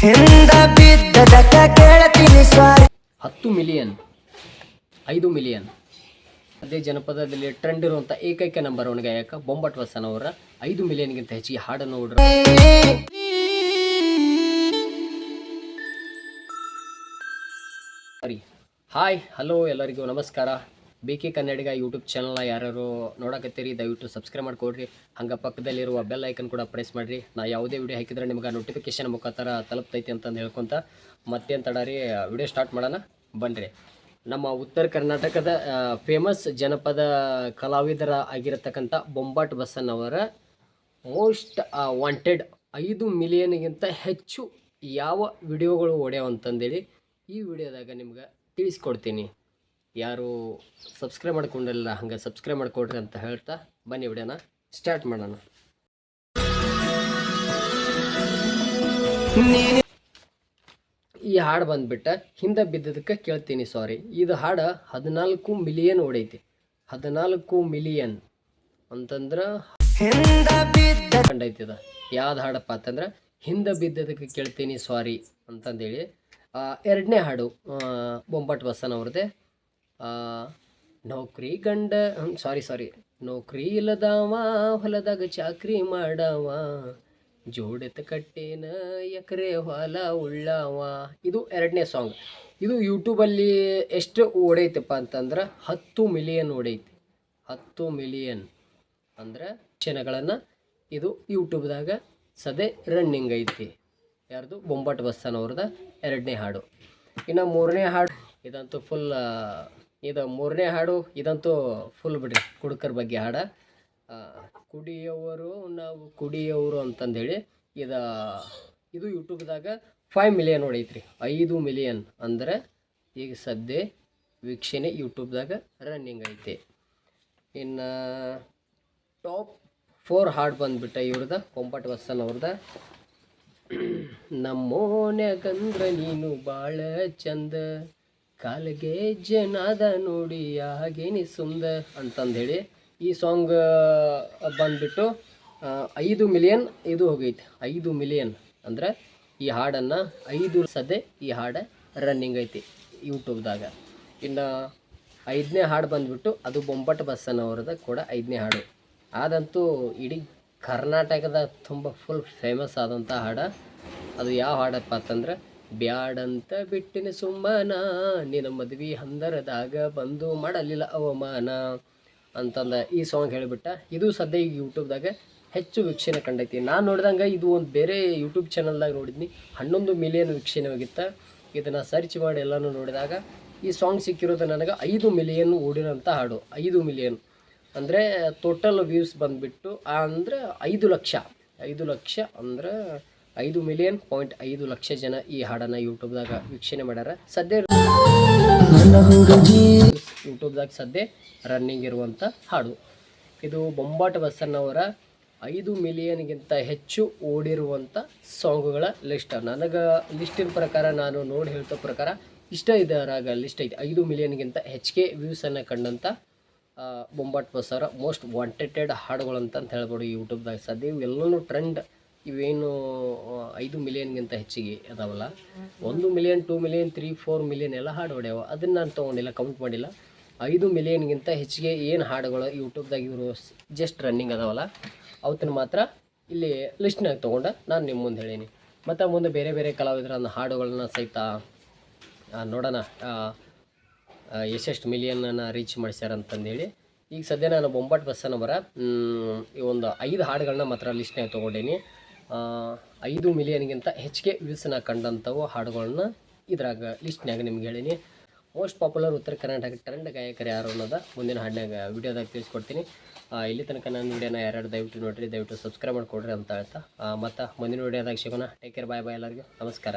10 million 5 million ಅದೇ ಜನಪದದಲ್ಲಿ trend ಇರುವಂಥ ಏಕೈಕ ನಂಬರ್ ಒನ್ ಗಾಯಕ ಬೊಂಬಾಟ್ ವಸನ್ ಅವರ 5 ಮಿಲಿಯನ್ಗಿಂತ ಹೆಚ್ಚಿಗೆ ಹಾಡನ್ನು ನೋಡ್ರಿ. ಸರಿ, ಹಾಯ್ ಹಲೋ ಎಲ್ಲರಿಗೂ ನಮಸ್ಕಾರ. ಬೇಕೆ ಕನ್ನಡಿಗ ಯೂಟ್ಯೂಬ್ ಚಾನಲ್ನ ಯಾರ್ಯಾರು ನೋಡಕತ್ತೀರಿ ದಯವಿಟ್ಟು ಸಬ್ಸ್ಕ್ರೈಬ್ ಮಾಡ್ಕೊಡ್ರಿ. ಹಂಗೆ ಪಕ್ಕದಲ್ಲಿರುವ ಬೆಲ್ ಐಕನ್ ಕೂಡ ಪ್ರೆಸ್ ಮಾಡಿರಿ. ನಾ ಯಾವುದೇ ವಿಡಿಯೋ ಹಾಕಿದ್ರೆ ನಿಮ್ಗೆ ನೋಟಿಫಿಕೇಶನ್ ಮುಖಾಂತರ ತಲುಪ್ತೈತಿ ಅಂತಂದು ಹೇಳ್ಕೊತ ಮತ್ತೇನು ತಡಾರಿ ವಿಡಿಯೋ ಸ್ಟಾರ್ಟ್ ಮಾಡೋಣ ಬನ್ನಿರಿ. ನಮ್ಮ ಉತ್ತರ ಕರ್ನಾಟಕದ ಫೇಮಸ್ ಜನಪದ ಕಲಾವಿದರ ಆಗಿರತಕ್ಕಂಥ ಬೊಂಬಾಟ್ ಬಸನ್ ಅವರ ಮೋಸ್ಟ್ ವಾಂಟೆಡ್ 5 ಮಿಲಿಯನ್ಗಿಂತ ಹೆಚ್ಚು ಯಾವ ವಿಡಿಯೋಗಳು ಓಡ್ಯಾವ ಅಂತಂದೇಳಿ ಈ ವಿಡಿಯೋದಾಗ ನಿಮ್ಗೆ ತಿಳಿಸ್ಕೊಡ್ತೀನಿ. ಯಾರು ಸಬ್ಸ್ಕ್ರೈಬ್ ಮಾಡ್ಕೊಂಡಿಲ್ಲ ಹಂಗೆ ಸಬ್ಸ್ಕ್ರೈಬ್ ಮಾಡ್ಕೊಡ್ರಿ ಅಂತ ಹೇಳ್ತಾ ಬನ್ನಿ ವಿಡಿಯೋನ ಸ್ಟಾರ್ಟ್ ಮಾಡೋಣ. ಈ ಹಾಡು ಬಂದ್ಬಿಟ್ಟು ಹಿಂದೆ ಬಿದ್ದದಕ್ಕೆ ಕೇಳ್ತೀನಿ ಸಾರಿ. ಇದು ಹಾಡು 14 ಮಿಲಿಯನ್ ಓಡೈತಿ. 14 ಮಿಲಿಯನ್ ಅಂತಂದ್ರೆ ಕಂಡೈತಿದ. ಯಾವ್ದು ಹಾಡಪ್ಪ ಅಂತಂದ್ರೆ ಹಿಂದೆ ಬಿದ್ದದಕ್ಕೆ ಕೇಳ್ತೀನಿ ಸಾರಿ ಅಂತಂದೇಳಿ ಎರಡನೇ ಹಾಡು ಬೊಂಬಾಟ್ ಬಸನ್ ಅವ್ರದ್ದೇ. ನೌಕರಿ ಗಂಡ ಸಾರಿ ನೌಕರಿ ಇಲ್ಲದವ ಹೊಲದಾಗ ಚಾಕ್ರಿ ಮಾಡವ ಜೋಡೆತ ಕಟ್ಟೇನ ಎಕರೆ ಹೊಲ ಉಳ್ಳವ. ಇದು ಎರಡನೇ ಸಾಂಗ್. ಇದು ಯೂಟ್ಯೂಬಲ್ಲಿ ಎಷ್ಟು ಓಡೈತಪ್ಪ ಅಂತಂದ್ರೆ 10 ಮಿಲಿಯನ್ ಓಡೈತಿ. 10 ಮಿಲಿಯನ್ ಅಂದ್ರೆ ಕ್ಷಣಗಳನ್ನು ಇದು ಯೂಟ್ಯೂಬ್ದಾಗ ಸದೇ ರನ್ನಿಂಗ್ ಐತಿ. ಯಾರ್ದು ಬೊಂಬಾಟ್ ಬಸನ್ ಅವ್ರದ ಎರಡನೇ ಹಾಡು. ಇನ್ನು ಮೂರನೇ ಹಾಡು ಇದಂತೂ ಫುಲ್ ಮೂರನೇ ಹಾಡು ಇದಂತೂ ಫುಲ್ ಬಿಡ್ರಿ. ಕುಡುಕರ ಬಗ್ಗೆ ಹಾಡ. ಕುಡಿಯೋವರು ನಾವು ಕುಡಿಯೋರು ಅಂತಂದೇಳಿ ಇದು ಯೂಟ್ಯೂಬ್ದಾಗ 5 ಮಿಲಿಯನ್ ಹೊಡೈತ್ರಿ. 5 ಮಿಲಿಯನ್ ಅಂದ್ರೆ ಈಗ ಸದ್ಯ ವೀಕ್ಷಣೆ ಯೂಟ್ಯೂಬ್ದಾಗ ರನ್ನಿಂಗ್ ಐತಿ. ಇನ್ನು ಟಾಪ್ 4 ಹಾಡು ಬಂದ್ಬಿಟ್ಟ ಇವ್ರದ ಬೊಂಬಾಟ್ ಬಸನ್ ಅವ್ರದ. ನಮ್ಮೋನ್ಯಾಗಂದ್ರ ನೀನು ಭಾಳ ಚಂದ ಕಾಲಿಗೆ ಜನದ ನೋಡಿ ಹಾಗೇನಿ ಸುಂದ ಅಂತಂದೇಳಿ ಈ ಸಾಂಗ್ ಬಂದ್ಬಿಟ್ಟು 5 ಮಿಲಿಯನ್ ಇದು ಹೋಗೈತಿ. 5 ಮಿಲಿಯನ್ ಅಂದ್ರೆ ಈ ಹಾಡನ್ನು 5 ಸದ್ಯ ಈ ಹಾಡು ರನ್ನಿಂಗ್ ಐತಿ ಯೂಟ್ಯೂಬ್ದಾಗ. ಇನ್ನು 5ನೇ ಹಾಡು ಬಂದ್ಬಿಟ್ಟು ಅದು ಬೊಂಬಾಟ್ ಬಸನ್ ಅವ್ರದ ಕೂಡ 5ನೇ ಹಾಡು. ಅದಂತೂ ಇಡೀ ಕರ್ನಾಟಕದ ತುಂಬ ಫುಲ್ ಫೇಮಸ್ ಆದಂಥ ಹಾಡು. ಅದು ಯಾವ ಹಾಡಪ್ಪ ಅಂತಂದ್ರೆ ಬ್ಯಾಡಂತ ಬಿಟ್ಟಿನ ಸುಮ್ಮನ ನಿನ್ನ ಮದ್ವಿ ಹಂದರದಾಗ ಬಂದು ಮಾಡಲಿಲ್ಲ ಅವಮಾನ ಅಂತಂದ ಈ ಸಾಂಗ್ ಹೇಳಿಬಿಟ್ಟ. ಇದು ಸದ್ಯ ಈಗ ಯೂಟ್ಯೂಬ್ದಾಗ ಹೆಚ್ಚು ವೀಕ್ಷಣೆ ಕಂಡೈತಿ. ನಾನು ನೋಡಿದಂಗೆ ಇದು ಒಂದು ಬೇರೆ ಯೂಟ್ಯೂಬ್ ಚಾನಲ್ದಾಗ ನೋಡಿದ್ನಿ 11 ಮಿಲಿಯನ್ ವೀಕ್ಷಣೆ ಹೋಗಿತ್ತು. ಇದನ್ನು ಸರ್ಚ್ ಮಾಡಿ ಎಲ್ಲನೂ ನೋಡಿದಾಗ ಈ ಸಾಂಗ್ ಸಿಕ್ಕಿರೋದು ನನಗೆ 5 ಮಿಲಿಯನ್ ಓಡಿರೋಂಥ ಹಾಡು. 5 ಮಿಲಿಯನ್ ಅಂದರೆ ಟೋಟಲ್ ವ್ಯೂಸ್ ಬಂದುಬಿಟ್ಟು ಅಂದರೆ 5 ಲಕ್ಷ. 5 ಲಕ್ಷ ಅಂದ್ರೆ 5 ಮಿಲಿಯನ್ 5 ಲಕ್ಷ ಜನ ಈ ಹಾಡನ್ನು ಯೂಟ್ಯೂಬ್ದಾಗ ವೀಕ್ಷಣೆ ಮಾಡ್ಯಾರ. ಸದ್ಯ ಯೂಟ್ಯೂಬ್ದಾಗ ಸದ್ಯ ರನ್ನಿಂಗ್ ಇರುವಂಥ ಹಾಡು ಇದು ಬೊಂಬಾಟ್ ಬಸನ್ ಅವರ 5 ಮಿಲಿಯನ್ಗಿಂತ ಹೆಚ್ಚು ಓಡಿರುವಂಥ ಸಾಂಗುಗಳ ಲಿಸ್ಟ್. ನನಗೆ ಲಿಸ್ಟಿನ ಪ್ರಕಾರ ನಾನು ನೋಡಿ ಹೇಳ್ತೋ ಪ್ರಕಾರ ಇಷ್ಟ ಇದರಾಗ ಲಿಸ್ಟ್ ಐತಿ. 5 ಮಿಲಿಯನ್ಗಿಂತ ಹೆಚ್ಚಿಗೆ ವ್ಯೂಸನ್ನು ಕಂಡಂಥ ಬೊಂಬಾಟ್ ಬಸನ್ ಅವರ ಮೋಸ್ಟ್ ವಾಂಟೆಡ್ ಹಾಡುಗಳು ಅಂತ ಹೇಳ್ಬೋದು ಯೂಟ್ಯೂಬ್ದಾಗ. ಸದ್ಯ ಇವೆಲ್ಲವೂ ಟ್ರೆಂಡ್. ಇವೇನು 5 ಮಿಲಿಯನ್ಗಿಂತ ಹೆಚ್ಚಿಗೆ ಅದಾವಲ್ಲ, 1 ಮಿಲಿಯನ್ 2 ಮಿಲಿಯನ್ 3 4 ಮಿಲಿಯನ್ ಎಲ್ಲ ಹಾಡು ಹೊಡ್ಯಾವ. ಅದನ್ನು ನಾನು ತೊಗೊಂಡಿಲ್ಲ, ಕೌಂಟ್ ಮಾಡಿಲ್ಲ. 5 ಮಿಲಿಯನ್ಗಿಂತ ಹೆಚ್ಚಿಗೆ ಏನು ಹಾಡುಗಳು ಯೂಟ್ಯೂಬ್ದಾಗ ಇವರು ಜಸ್ಟ್ ರನ್ನಿಂಗ್ ಅದಾವಲ್ಲ ಅವತ್ತನ್ನು ಮಾತ್ರ ಇಲ್ಲಿ ಲಿಸ್ಟ್ನಾಗ ತೊಗೊಂಡು ನಾನು ನಿಮ್ಮ ಮುಂದೆ ಹೇಳೀನಿ. ಮತ್ತು ಮುಂದೆ ಬೇರೆ ಬೇರೆ ಕಲಾವಿದರ ಹಾಡುಗಳನ್ನ ಸಹಿತ ನೋಡೋಣ ಎಷ್ಟೆಷ್ಟು ಮಿಲಿಯನನ್ನು ರೀಚ್ ಮಾಡಿಸ್ಯಾರ ಅಂತಂದೇಳಿ. ಈಗ ಸದ್ಯ ನಾನು ಬೊಂಬಾಟ್ ಬಸನ್ ಅವರ ಈ ಒಂದು 5 ಹಾಡುಗಳನ್ನ ಮಾತ್ರ ಲಿಸ್ಟ್ನಾಗ ತೊಗೊಂಡೀನಿ. 5 ಮಿಲಿಯನ್ಗಿಂತ ಹೆಚ್ಚಿಗೆ ವ್ಯೂಸನ್ನ ಕಂಡಂಥವು ಹಾಡುಗಳನ್ನ ಇದ್ರಾಗ ಲಿಸ್ಟ್ನಾಗ ನಿಮ್ಗೆ ಹೇಳೀನಿ. ಮೋಸ್ಟ್ ಪಾಪ್ಯುಲರ್ ಉತ್ತರ ಕರ್ನಾಟಕ ಟ್ರೆಂಡ್ ಗಾಯಕರು ಯಾರು ಅನ್ನೋದು ಮುಂದಿನ ಹಾಡಿನಾಗ ವಿಡಿಯೋದಾಗ ತಿಳಿಸ್ಕೊಡ್ತೀನಿ. ಇಲ್ಲಿ ತನಕ ನನ್ನ ವಿಡಿಯೋನ ಯಾರ್ಯಾರು ದಯವಿಟ್ಟು ನೋಡಿರಿ, ದಯವಿಟ್ಟು ಸಬ್ಸ್ಕ್ರೈಬ್ ಮಾಡಿಕೊಡ್ರಿ ಅಂತ ಹೇಳ್ತಾ ಮತ್ತು ಮುಂದಿನ ವಿಡಿಯೋದಾಗ ಸಿಗೋಣ. ಟೇಕ್ ಕೇರ್, ಬಾಯ್ ಬಾಯ್ ಎಲ್ಲರಿಗೂ ನಮಸ್ಕಾರ.